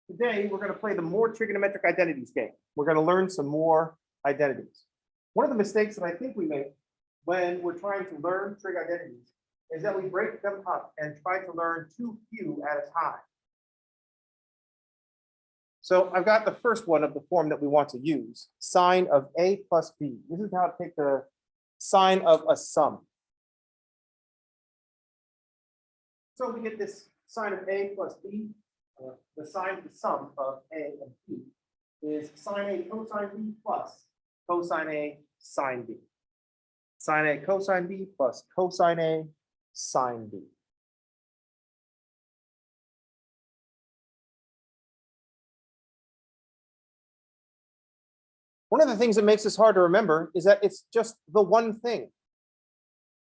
Today, we're going to play the more trigonometric identities game. We're going to learn some more identities. One of the mistakes that I think we make when we're trying to learn trig identities is that we break them up and try to learn too few at a time. So I've got the first one of the form that we want to use, sine of a plus b. This is how to take the sine of a sum. So we get this sine of a plus b. The sine of the sum of a and b is sine a cosine b plus cosine a sine b. Sine a cosine b plus cosine a sine b. One of the things that makes this hard to remember is that it's just the one thing.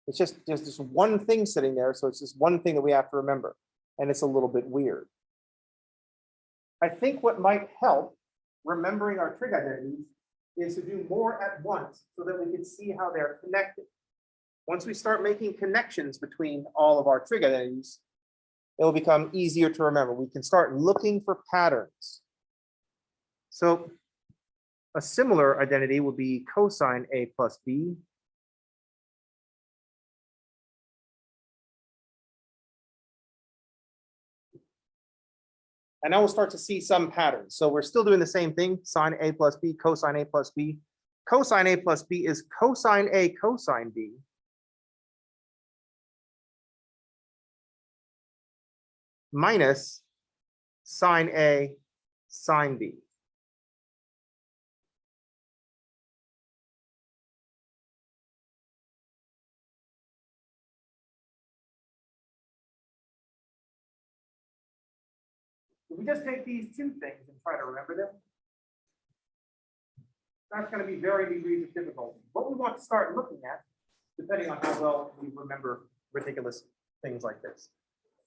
It's just this one thing sitting there, so it's just one thing that we have to remember, and it's a little bit weird. I think what might help remembering our trig identities is to do more at once so that we can see how they're connected. Once we start making connections between all of our trig identities, it will become easier to remember. We can start looking for patterns. So a similar identity would be cosine a plus b. And now we'll start to see some patterns. So we're still doing the same thing, sine a plus b, cosine a plus b. Cosine a plus b is cosine a cosine b. Minus sine a sine b. If we just take these two things and try to remember them, that's going to be varying degrees of difficulty. What we want to start looking at, depending on how well we remember ridiculous things like this.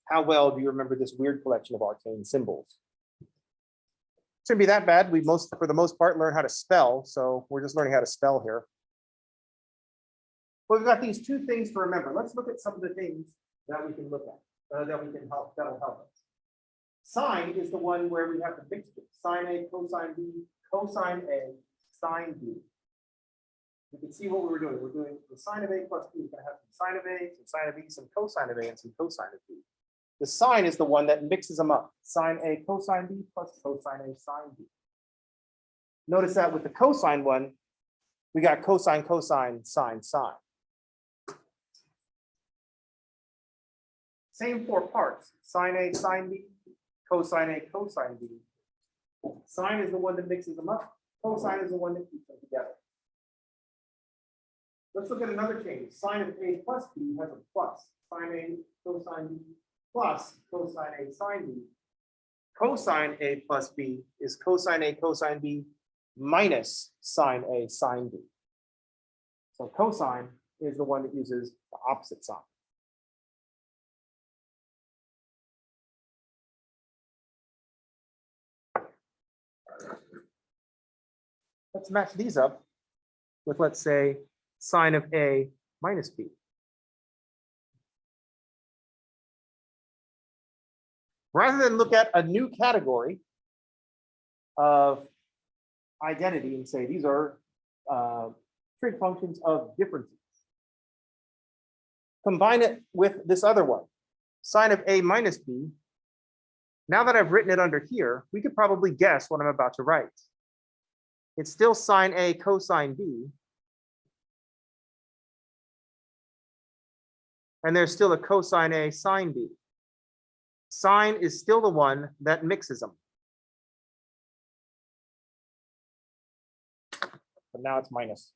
How well do you remember this weird collection of arcane symbols? Shouldn't be that bad. We for the most part, learn how to spell, so we're just learning how to spell here. But we've got these two things to remember. Let's look at some of the things that we can look at, that'll help us. Sine is the one where we have the mixture. Sine a, cosine b, cosine a, sine b. You can see what we were doing. We're doing the sine of a plus b. We're going to have some sine of a, some sine of b, some cosine of a, and some cosine of b. The sine is the one that mixes them up. Sine a, cosine b plus cosine a, sine b. Notice that with the cosine one, we got cosine, cosine, sine, sine. Same four parts. Sine a, sine b, cosine a, cosine b. Sine is the one that mixes them up. Cosine is the one that keeps them together. Let's look at another change. Sine of a plus b has a plus. Sine a, cosine b plus cosine a, sine b. Cosine a plus b is cosine a, cosine b minus sine a, sine b. So cosine is the one that uses the opposite sign. Let's match these up with, let's say, sine of a minus b. Rather than look at a new category of identity and say these are trig functions of differences, combine it with this other one, sine of a minus b. Now that I've written it under here, we could probably guess what I'm about to write. It's still sine a cosine b. And there's still a cosine a sine b. Sine is still the one that mixes them. But now it's minus.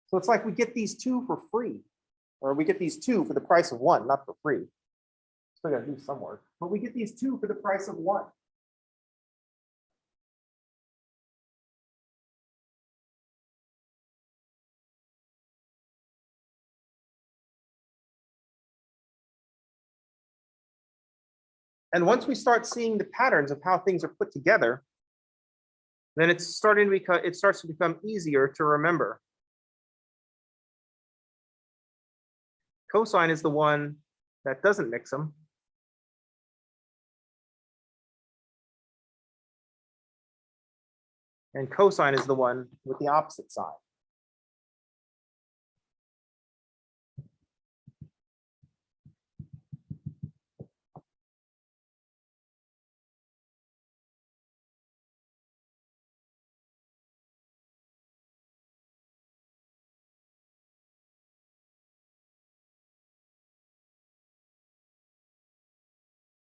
So it's like we get these two for free, or we get these two for the price of one, not for free. Still got to do some work, but we get these two for the price of one. And once we start seeing the patterns of how things are put together, then it starts to become easier to remember. Cosine is the one that doesn't mix them. And cosine is the one with the opposite side.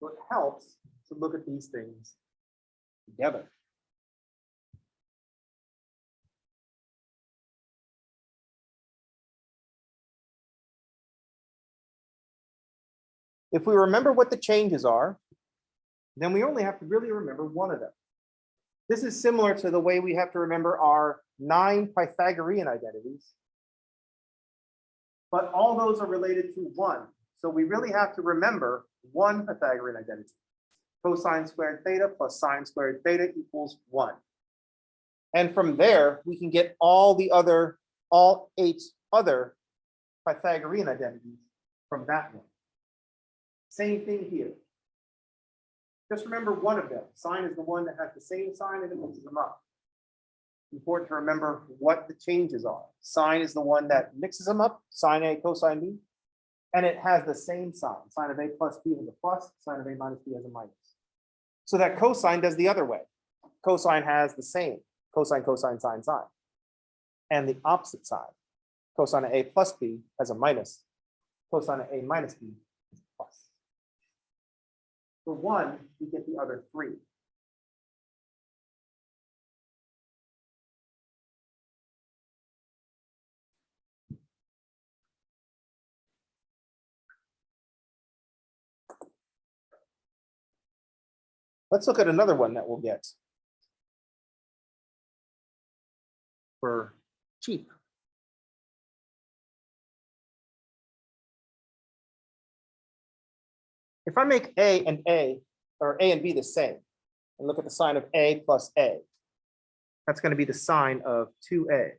So it helps to look at these things together. If we remember what the changes are, then we only have to really remember one of them. This is similar to the way we have to remember our 9 Pythagorean identities, but all those are related to 1. So we really have to remember one Pythagorean identity. Cosine squared theta plus sine squared theta equals 1. And from there, we can get all 8 other Pythagorean identities from that one. Same thing here. Just remember one of them. Sine is the one that has the same sign and it mixes them up. Important to remember what the changes are. Sine is the one that mixes them up, sine A, cosine B, and it has the same sign. Sine of A plus B has a plus, sine of A minus B has a minus. So that cosine does the other way. Cosine has the same, cosine, cosine, sine, sine. And the opposite side, cosine of A plus B has a minus, cosine of A minus B is a plus. For 1, we get the other 3. Let's look at another one that we'll get for cheap. If I make A and B the same, and look at the sign of A plus A, that's going to be the sine of 2A.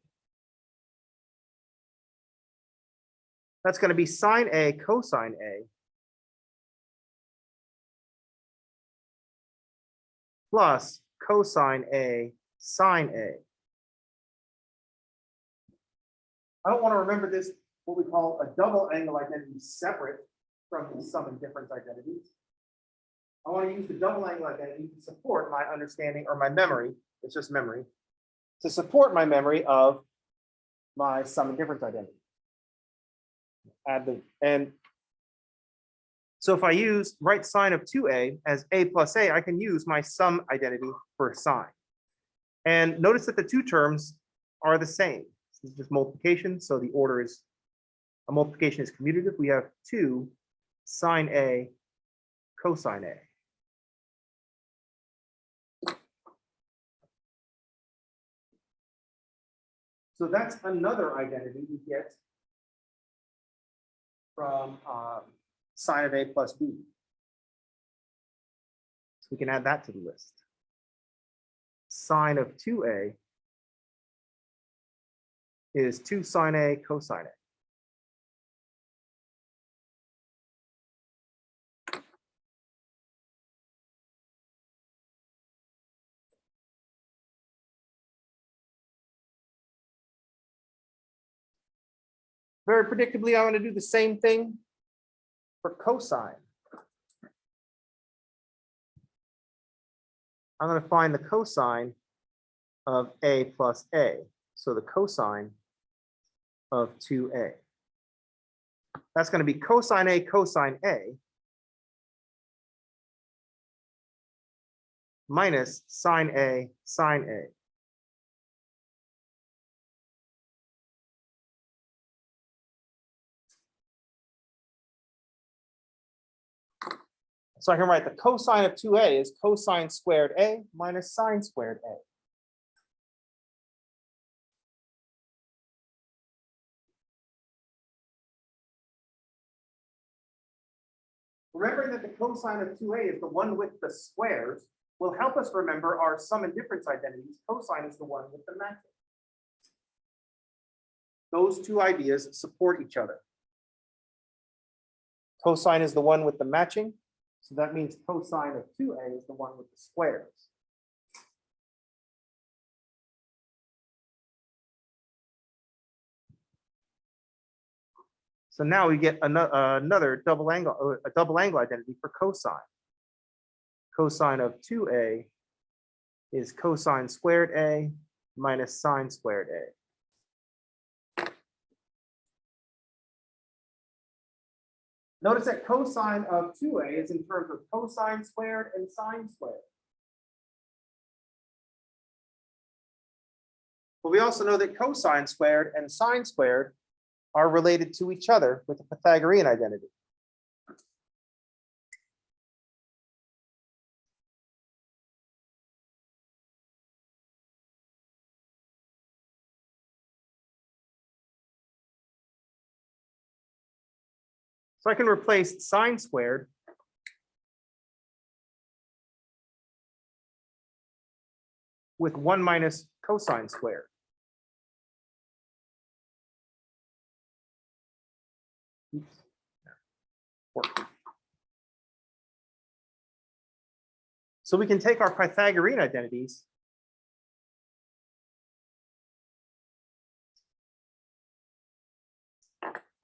That's going to be sine A cosine A plus cosine A sine A. I don't want to remember this, what we call a double angle identity, separate from the sum and difference identities. I want to use the double angle identity to support my understanding or my memory, it's just memory, to support my memory of my sum and difference identity. And so if I use right sine of 2A as A plus A, I can use my sum identity for sine. And notice that the two terms are the same. This is just multiplication, so the order is, a multiplication is commutative. We have 2 sine A cosine A. So that's another identity we get from sine of A plus B. So we can add that to the list. Sine of 2A is 2 sine A cosine A. Very predictably, I'm going to do the same thing for cosine. I'm going to find the cosine of A plus A. So the cosine of 2A. That's going to be cosine A cosine A minus sine A sine A. So I can write the cosine of 2A is cosine squared A minus sine squared A. Remembering that the cosine of 2A is the one with the squares will help us remember our sum and difference identities. Cosine is the one with the matrix. Those two ideas support each other. Cosine is the one with the matching. So that means cosine of 2a is the one with the squares. So now we get another double angle, a double angle identity for cosine. Cosine of 2a is cosine squared a minus sine squared a. Notice that cosine of 2a is in terms of cosine squared and sine squared. But we also know that cosine squared and sine squared are related to each other with a Pythagorean identity. So I can replace sine squared with 1 minus cosine squared. Oops. So we can take our Pythagorean identities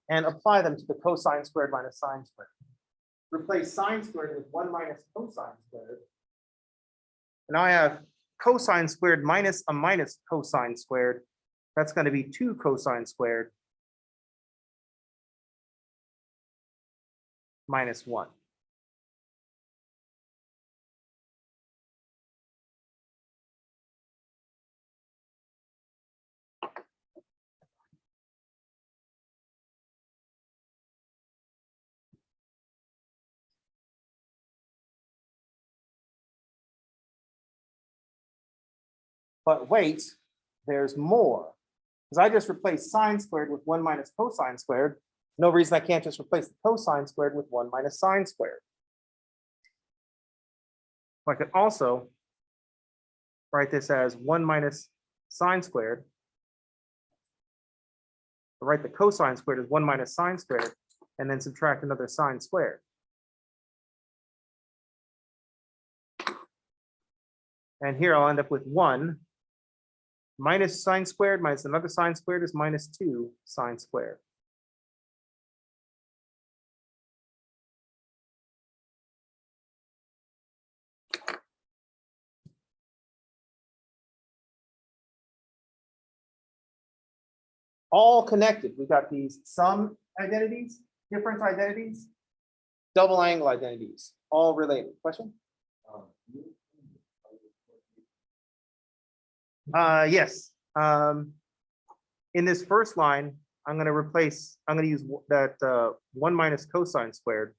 and apply them to the cosine squared minus sine squared. Replace sine squared with 1 minus cosine squared. And now I have cosine squared minus a minus cosine squared. That's going to be 2 cosine squared minus 1. But wait, there's more. Because I just replaced sine squared with 1 minus cosine squared. No reason I can't just replace the cosine squared with 1 minus sine squared. I could also write this as 1 minus sine squared. I'll write the cosine squared as 1 minus sine squared, and then subtract another sine squared. And here I'll end up with 1 minus sine squared minus another sine squared is minus 2 sine squared. All connected. We've got these sum identities, difference identities, double angle identities, all related. Question? Yes. In this first line, I'm going to use that 1 minus cosine squared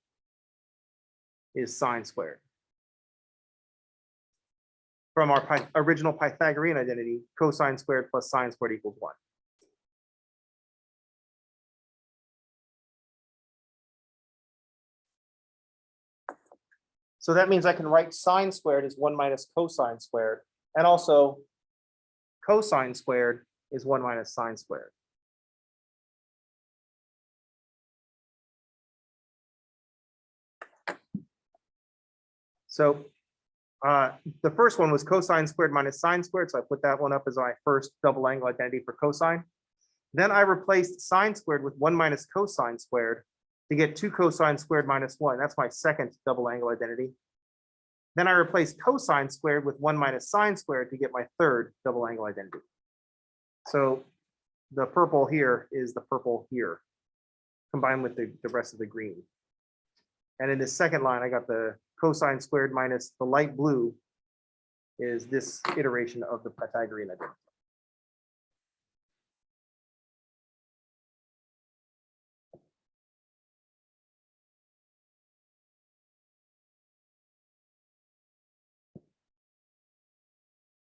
is sine squared. From our original Pythagorean identity, cosine squared plus sine squared equals 1. So that means I can write sine squared as 1 minus cosine squared, and also cosine squared is 1 minus sine squared. So the first one was cosine squared minus sine squared, so I put that one up as my first double angle identity for cosine. Then I replaced sine squared with 1 minus cosine squared to get 2 cosine squared minus 1. That's my second double angle identity. Then I replaced cosine squared with 1 minus sine squared to get my third double angle identity. So the purple here is the purple here, combined with the rest of the green. And in this second line, I got the cosine squared minus the light blue is this iteration of the Pythagorean identity.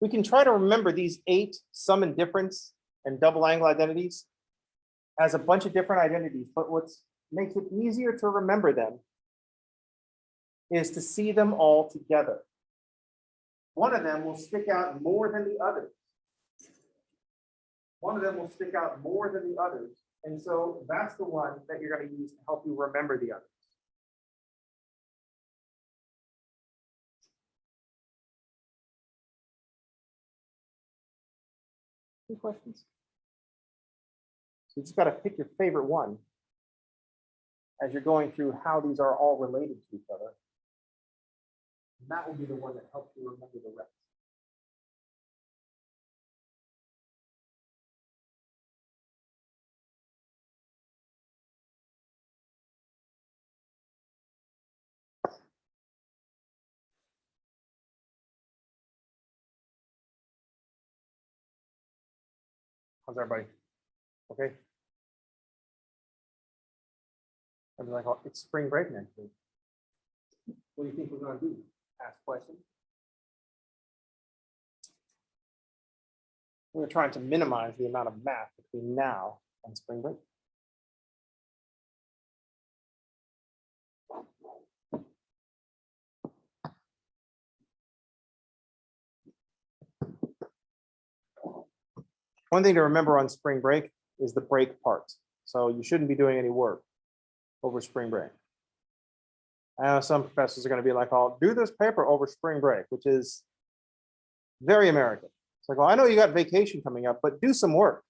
We can try to remember these 8 sum and difference and double angle identities as a bunch of different identities, but what makes it easier to remember them is to see them all together. One of them will stick out more than the others. One of them will stick out more than the others. And so that's the one that you're going to use to help you remember the others. Any questions? So you just got to pick your favorite one as you're going through how these are all related to each other. And that will be the one that helps you remember the rest. How's everybody? Okay. I'm like, oh, it's spring break next week. What do you think we're going to do? Ask questions. We're trying to minimize the amount of math between now and spring break. One thing to remember on spring break is the break part. So you shouldn't be doing any work over spring break. I know some professors are going to be like, I'll do this paper over spring break, which is very American. It's like, well, I know you got vacation coming up, but do some work.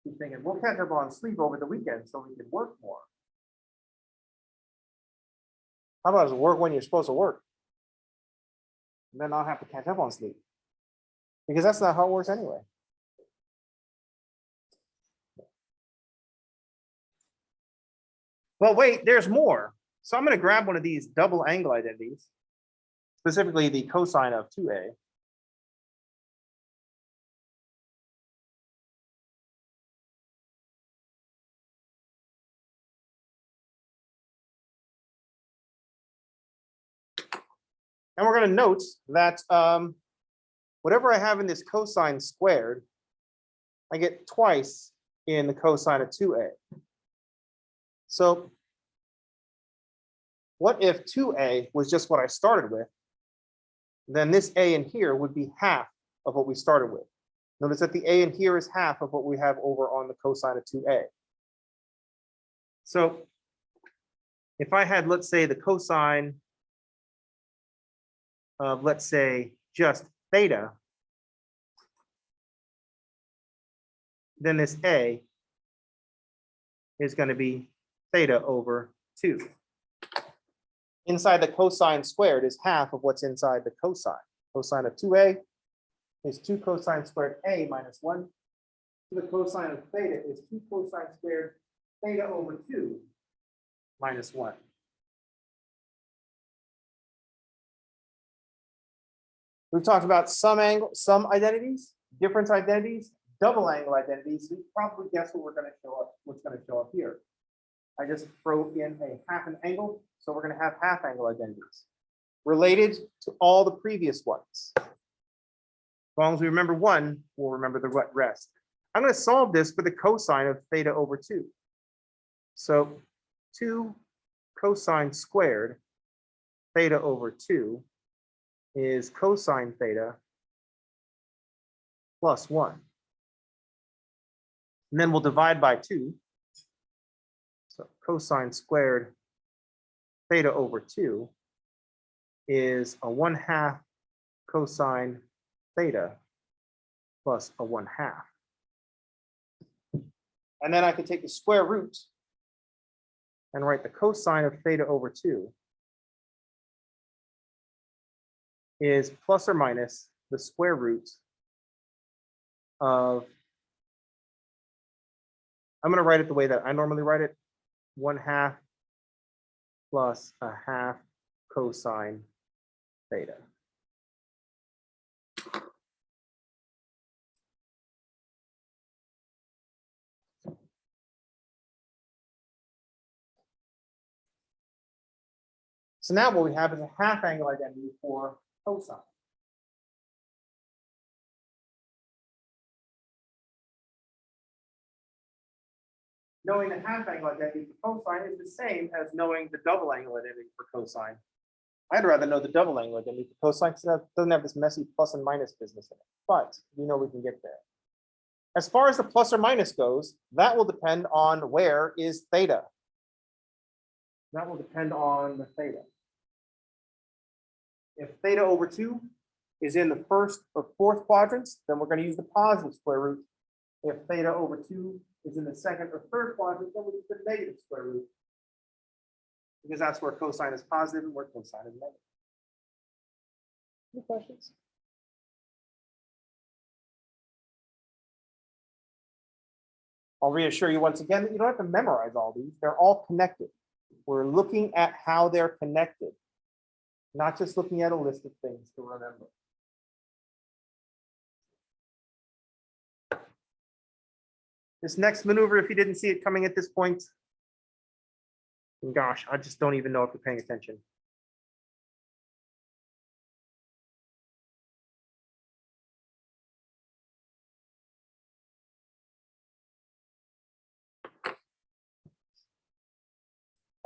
Keep thinking, we'll catch up on sleep over the weekend so we can work more. How about just work when you're supposed to work? And then not have to catch up on sleep. Because that's not how it works anyway. Well, wait, there's more. So I'm going to grab one of these double angle identities, specifically the cosine of 2a. And we're going to note that whatever I have in this cosine squared, I get twice in the cosine of 2a. So what if 2a was just what I started with? Then this a in here would be half of what we started with. Notice that the a in here is half of what we have over on the cosine of 2a. So if I had, let's say, the cosine of, let's say, just theta, then this a is going to be theta over 2. Inside the cosine squared is half of what's inside the cosine. Cosine of 2a is 2 cosine squared a minus 1. So the cosine of theta is 2 cosine squared theta over 2 minus 1. We've talked about some identities, difference identities, double angle identities. You probably guess what we're going to show up, what's going to show up here. I just throw in a half an angle, so we're going to have half angle identities related to all the previous ones. As long as we remember one, we'll remember the rest. I'm going to solve this for the cosine of theta over 2. So 2 cosine squared theta over 2 is cosine theta plus 1. And then we'll divide by 2. So cosine squared theta over 2 is a 1/2 cosine theta plus a 1/2. And then I can take the square root and write the cosine of theta over 2 is plus or minus the square root of, I'm going to write it the way that I normally write it, 1/2 plus a 1/2 cosine theta. So now what we have is a half angle identity for cosine. Knowing the half angle identity for cosine is the same as knowing the double angle identity for cosine. I'd rather know the double angle identity for cosine because it doesn't have this messy plus and minus business in it. But we know we can get there. As far as the plus or minus goes, that will depend on where is theta. That will depend on the theta. If theta over 2 is in the first or fourth quadrants, then we're going to use the positive square root. If theta over 2 is in the second or third quadrant, then we'll use the negative square root. Because that's where cosine is positive and where cosine is negative. Any questions? I'll reassure you once again that you don't have to memorize all these. They're all connected. We're looking at how they're connected, not just looking at a list of things to remember. This next maneuver, if you didn't see it coming at this point, gosh, I just don't even know if you're paying attention.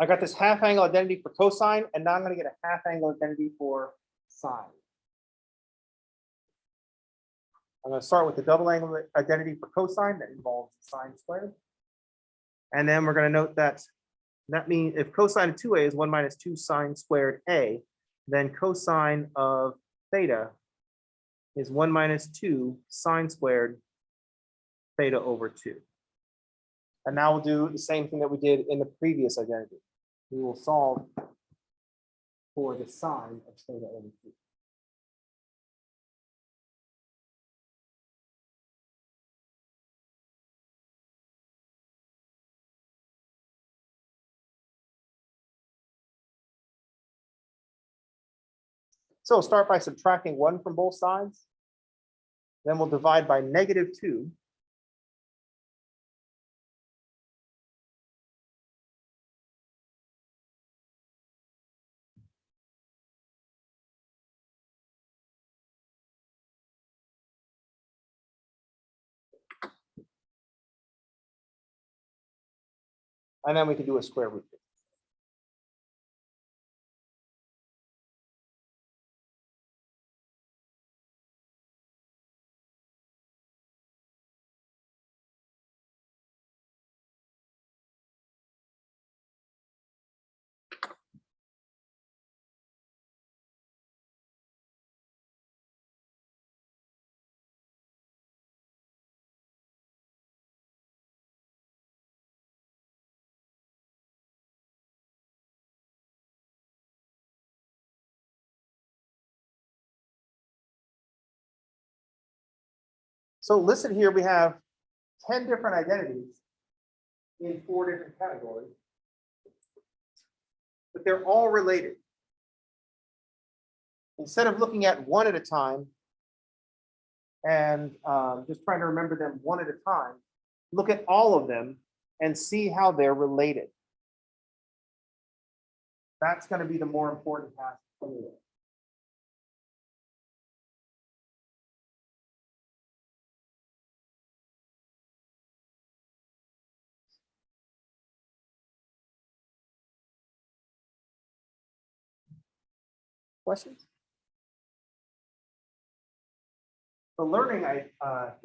I got this half angle identity for cosine, and now I'm going to get a half angle identity for sine. I'm going to start with the double angle identity for cosine that involves sine squared. And then we're going to note that means if cosine of 2a is 1 minus 2 sine squared a, then cosine of theta is 1 minus 2 sine squared theta over 2. And now we'll do the same thing that we did in the previous identity. We will solve for the sine of theta over 2. So we'll start by subtracting 1 from both sides. Then we'll divide by -2. And then we can do a square root. So listed here, we have 10 different identities in 4 different categories, but they're all related. Instead of looking at one at a time and just trying to remember them one at a time, look at all of them and see how they're related. That's going to be the more important task for you. Questions? The learning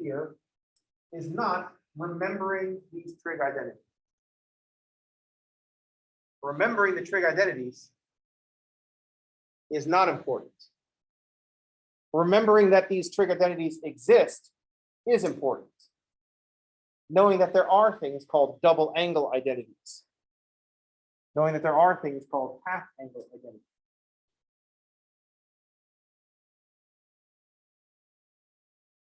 here is not remembering these trig identities. Remembering the trig identities is not important. Remembering that these trig identities exist is important. Knowing that there are things called double angle identities. Knowing that there are things called half angle identities.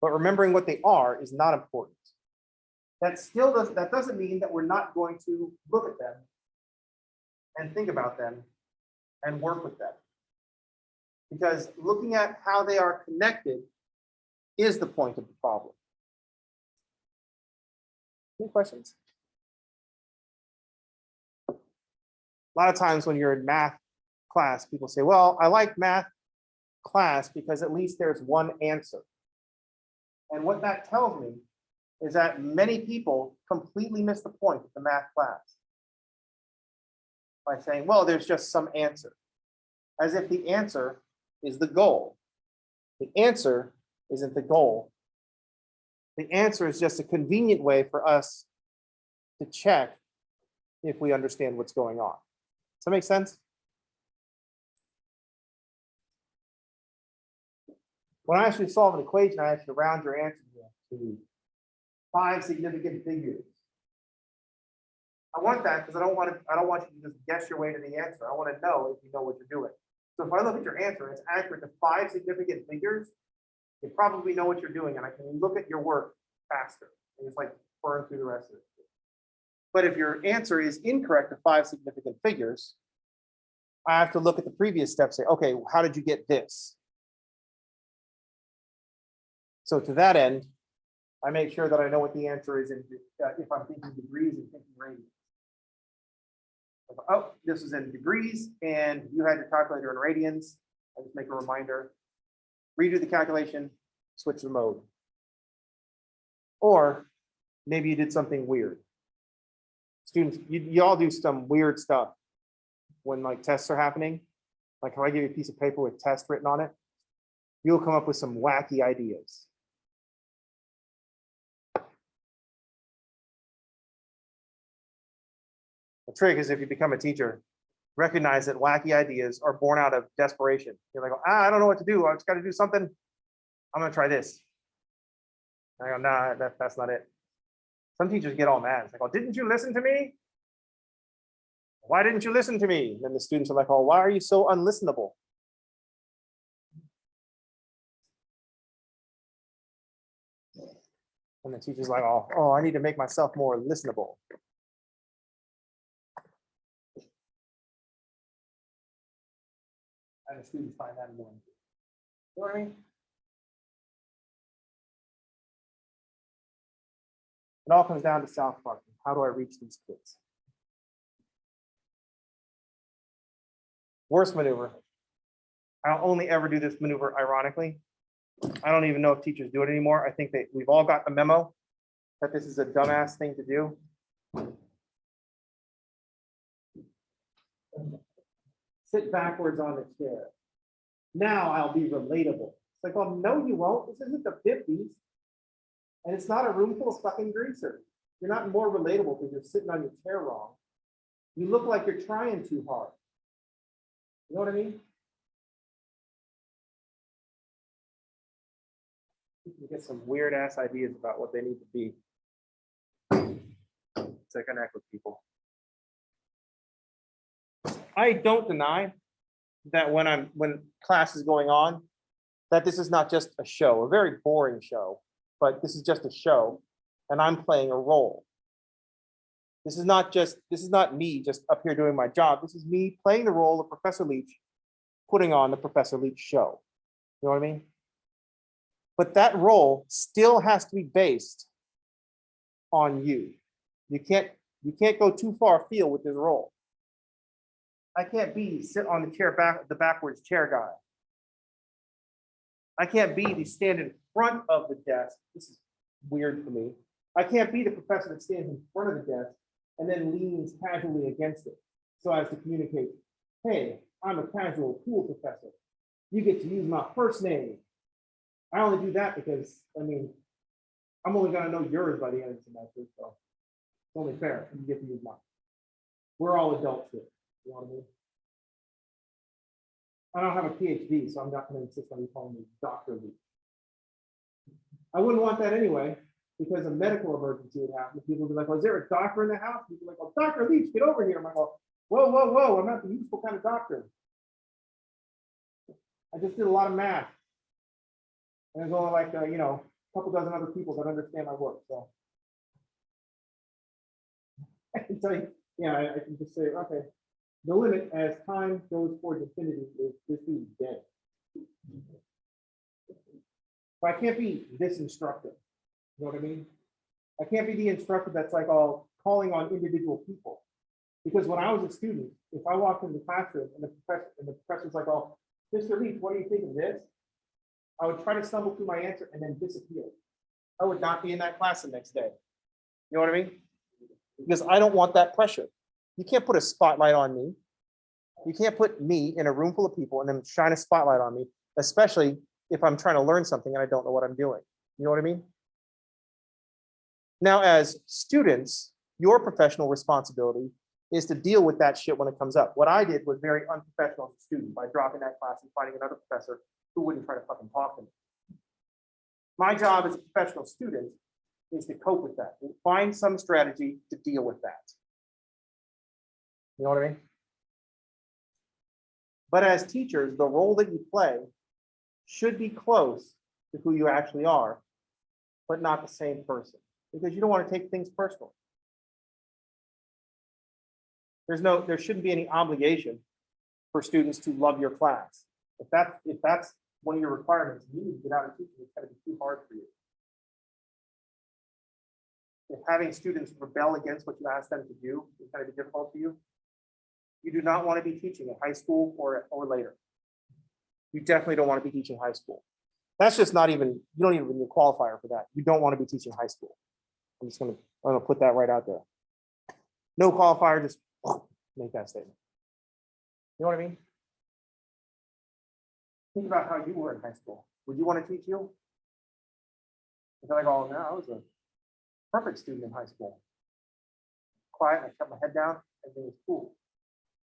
But remembering what they are is not important. That doesn't mean that we're not going to look at them and think about them and work with them. Because looking at how they are connected is the point of the problem. Any questions? A lot of times when you're in math class, people say, well, I like math class because at least there's one answer. And what that tells me is that many people completely miss the point of the math class by saying, well, there's just some answer, as if the answer is the goal. The answer isn't the goal. The answer is just a convenient way for us to check if we understand what's going on. Does that make sense? When I actually solve an equation, I actually round your answer to 5 significant figures. I want that because I don't want you to just guess your way to the answer. I want to know if you know what you're doing. So if I look at your answer, it's accurate to 5 significant figures, you probably know what you're doing, and I can look at your work faster and just like burn through the rest of it. But if your answer is incorrect to 5 significant figures, I have to look at the previous steps and say, okay, how did you get this? So to that end, I make sure that I know what the answer is if I'm thinking degrees and thinking radians. Oh, this is in degrees and you had your calculator in radians. I just make a reminder, redo the calculation, switch the mode. Or maybe you did something weird. Students, you all do some weird stuff when like tests are happening. Like if I give you a piece of paper with test written on it, you'll come up with some wacky ideas. The trick is if you become a teacher, recognize that wacky ideas are born out of desperation. You're like, I don't know what to do. I just got to do something. I'm going to try this. I go, nah, that's not it. Some teachers get all mad. It's like, oh, didn't you listen to me? Why didn't you listen to me? And then the students are like, oh, why are you so unlistenable? And the teacher's like, oh, I need to make myself more listenable. And the students find that annoying. You know what I mean? It all comes down to South Park. How do I reach these kids? Worst maneuver. I'll only ever do this maneuver ironically. I don't even know if teachers do it anymore. I think we've all got the memo that this is a dumbass thing to do. Sit backwards on the chair. Now I'll be relatable. It's like, oh, no, you won't. This isn't the 50s. And it's not a room full of fucking greasers. You're not more relatable because you're sitting on your chair wrong. You look like you're trying too hard. You know what I mean? You get some weird ass ideas about what they need to be to connect with people. I don't deny that when class is going on, that this is not just a show, a very boring show, but this is just a show, and I'm playing a role. This is not me just up here doing my job. This is me playing the role of Professor Leach, putting on the Professor Leach show. You know what I mean? But that role still has to be based on you. You can't go too far afield with this role. I can't be sit on the chair the backwards chair guy. I can't be the stand in front of the desk. This is weird for me. I can't be the professor that stands in front of the desk and then leans casually against it so as to communicate, hey, I'm a casual, cool professor. You get to use my first name. I only do that because, I mean, I'm only gonna know yours by the end of the semester, so it's only fair. You get to use mine. We're all adults here. You know what I mean? I don't have a PhD, so I'm not going to insist on you calling me Dr. Leach. I wouldn't want that anyway, because a medical emergency would happen. People would be like, oh, is there a doctor in the house? People would be like, oh, Dr. Leach, get over here. I'm like, oh, whoa, I'm not the useful kind of doctor. I just did a lot of math. And there's only like, a couple dozen other people that understand my work. So I can tell you, I can just say, okay, the limit as time goes towards infinity is this dude's dead. But I can't be this instructor. You know what I mean? I can't be the instructor that's like all calling on individual people. Because when I was a student, if I walked into the classroom and the professor's like, oh, Mr. Leach, what do you think of this? I would try to stumble through my answer and then disappear. I would not be in that class the next day. You know what I mean? Because I don't want that pressure. You can't put a spotlight on me. You can't put me in a room full of people and then shine a spotlight on me, especially if I'm trying to learn something and I don't know what I'm doing. You know what I mean? Now, as students, your professional responsibility is to deal with that shit when it comes up. What I did was very unprofessional as a student by dropping that class and finding another professor who wouldn't try to fucking talk to me. My job as a professional student is to cope with that, and find some strategy to deal with that. You know what I mean? But as teachers, the role that you play should be close to who you actually are, but not the same person, because you don't want to take things personally. There shouldn't be any obligation for students to love your class. If that's one of your requirements, you need to get out of teaching. It's going to be too hard for you. If having students rebel against what you ask them to do is going to be difficult for you, you do not want to be teaching in high school or later. You definitely don't want to be teaching high school. That's just not even, you don't even need a qualifier for that. You don't want to be teaching high school. I'm going to put that right out there. No qualifier, just make that statement. You know what I mean? Think about how you were in high school. Would you want to teach you? If you're like, oh no, I was a perfect student in high school. Quiet, I kept my head down, everything was cool.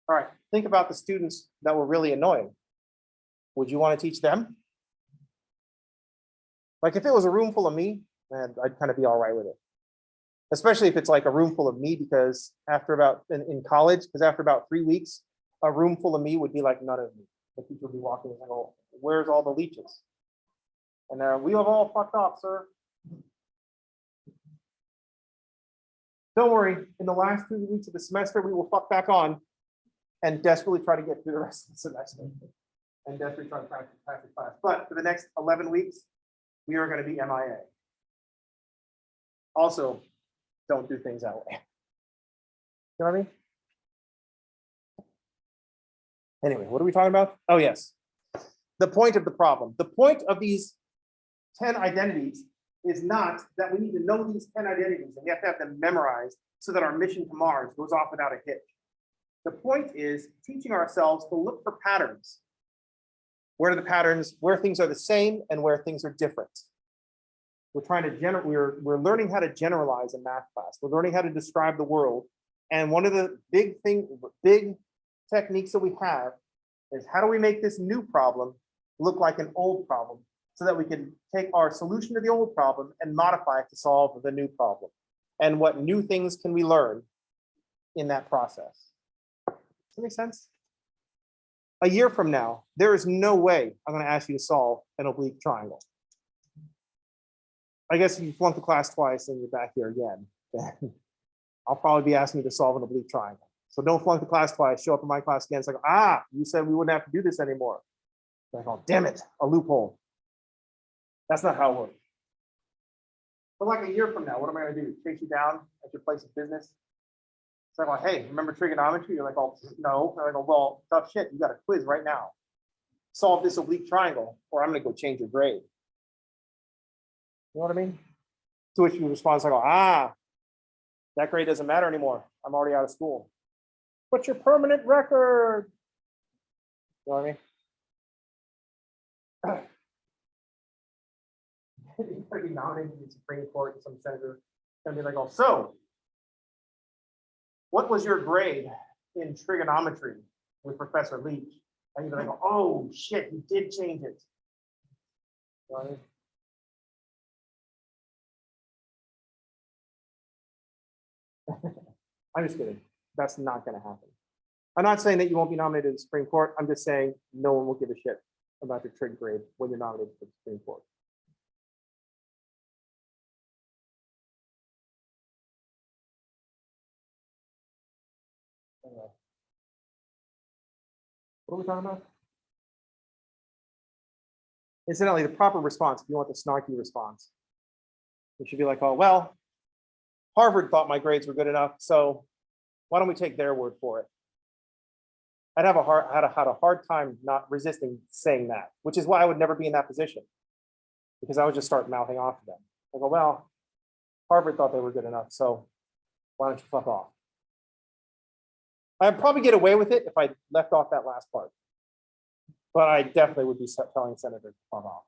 All right, think about the students that were really annoying. Would you want to teach them? Like if it was a room full of me, man, I'd kind of be all right with it. Especially if it's like a room full of me, because after about, in college, because after about 3 weeks, a room full of me would be like none of me. The teacher would be walking and go, where's all the leeches? And we have all fucked off, sir. Don't worry, in the last 2 weeks of the semester, we will fuck back on and desperately try to get through the rest of the semester and desperately try to practice the class. But for the next 11 weeks, we are going to be MIA. Also, don't do things that way. You know what I mean? Anyway, what are we talking about? Oh, yes. The point of the problem. The point of these 10 identities is not that we need to know these 10 identities and we have to have them memorized so that our mission to Mars goes off without a hitch. The point is teaching ourselves to look for patterns. Where are the patterns? Where things are the same and where things are different. We're trying to we're learning how to generalize in math class. We're learning how to describe the world. And one of the big techniques that we have is how do we make this new problem look like an old problem so that we can take our solution to the old problem and modify it to solve the new problem. And what new things can we learn in that process? Does that make sense? A year from now, there is no way I'm going to ask you to solve an oblique triangle. I guess if you flunk the class twice and you're back here again, then I'll probably be asking you to solve an oblique triangle. So don't flunk the class twice, show up in my class again. It's like, you said we wouldn't have to do this anymore. Like, oh, damn it, a loophole. That's not how it works. But like a year from now, what am I going to do? Chase you down at your place of business? It's like, well, hey, remember trigonometry? You're like, oh, no. I'm like, oh, well, tough shit. You got a quiz right now. Solve this oblique triangle, or I'm going to go change your grade. You know what I mean? To which you respond, like, that grade doesn't matter anymore. I'm already out of school. What's your permanent record? You know what I mean? You're going to be nominated in the Supreme Court and some senator going to be like, oh, so what was your grade in trigonometry with Professor Leach? And you're going to go, oh, shit, he did change it. You know what I mean? I'm just kidding. That's not going to happen. I'm not saying that you won't be nominated to the Supreme Court. I'm just saying no one will give a shit about your trig grade when you're nominated to the Supreme Court. Anyway. What are we talking about? Incidentally, the proper response, if you want the snarky response, it should be like, oh, well, Harvard thought my grades were good enough, so why don't we take their word for it? I'd have had a hard time not resisting saying that, which is why I would never be in that position, because I would just start mouthing off to them. I go, well, Harvard thought they were good enough, so why don't you fuck off? I'd probably get away with it if I left off that last part, but I definitely would be telling Senator to fuck off.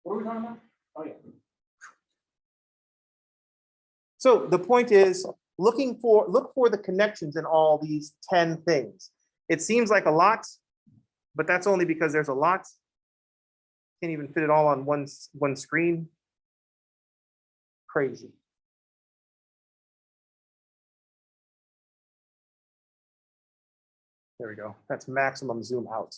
What are we talking about? Oh, yeah. So the point is look for the connections in all these 10 things. It seems like a lot, but that's only because there's a lot. Can't even fit it all on one screen. Crazy. There we go. That's maximum zoom out.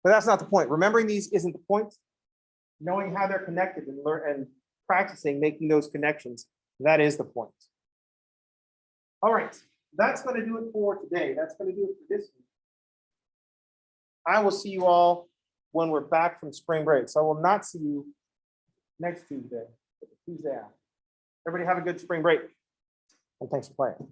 But that's not the point. Remembering these isn't the point. Knowing how they're connected and practicing making those connections, that is the point. All right, that's going to do it for today. That's going to do it for this week. I will see you all when we're back from spring break. So I will not see you next Tuesday, but the Tuesday after. Everybody have a good spring break. And thanks for playing.